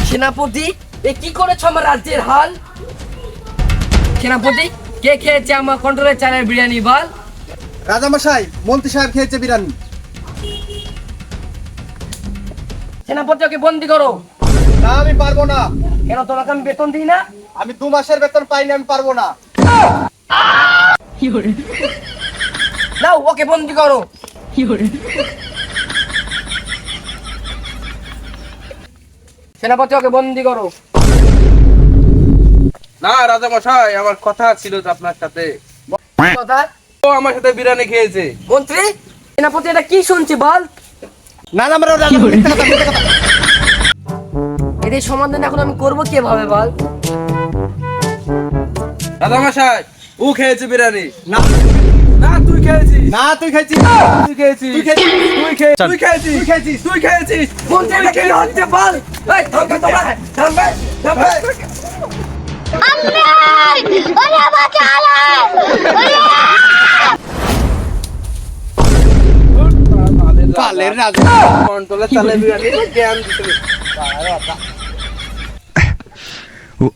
সেনাপতি, এ কি করেছ আমার রাজ্যের হাল? সেনাপতি, কে খেয়েছে আমার কন্ট্রোলের চালের বিরিয়ানি বল? রাজামশাই, মন্ত্রী সাহেব খেয়েছে বিরিয়ানি। সেনাপতি, ওকে বন্দি করো। না, আমি পারবো না। কেন, তোমাকে আমি বেতন দিই না? আমি 2 মাসের বেতন পাইনি, আমি পারবো না। নাও, ওকে বন্দি করো। সেনাপতি, ওকে বন্দি করো। না রাজামশাই, আমার কথা ছিল তো আপনার সাথে। কথা? ও আমার সাথে বিরিয়ানি খেয়েছে। মন্ত্রী, সেনাপতি, এটা কি শুনছি বল? না না, আমরা মিথ্যা কথা, মিথ্যা কথা। এদের সমাধান এখন আমি করবো কিভাবে বল? রাজামশাই, ও খেয়েছে বিরিয়ানি। না না, তুই খেয়েছিস। না, তুই খেয়েছিস। তুই খেয়েছিস। তুই খেয়েছিস। তুই খেয়েছিস। তুই খেয়েছিস। তুই খেয়েছিস। তুই খেয়েছিস। মন্ত্রী, এটা কি হচ্ছে বল? এই, থামবে তোমরা, থামবে, থামবে। পালের রাজা। কন্ট্রোলে চালে বিরিয়ানি জ্ঞান দিতে। Oh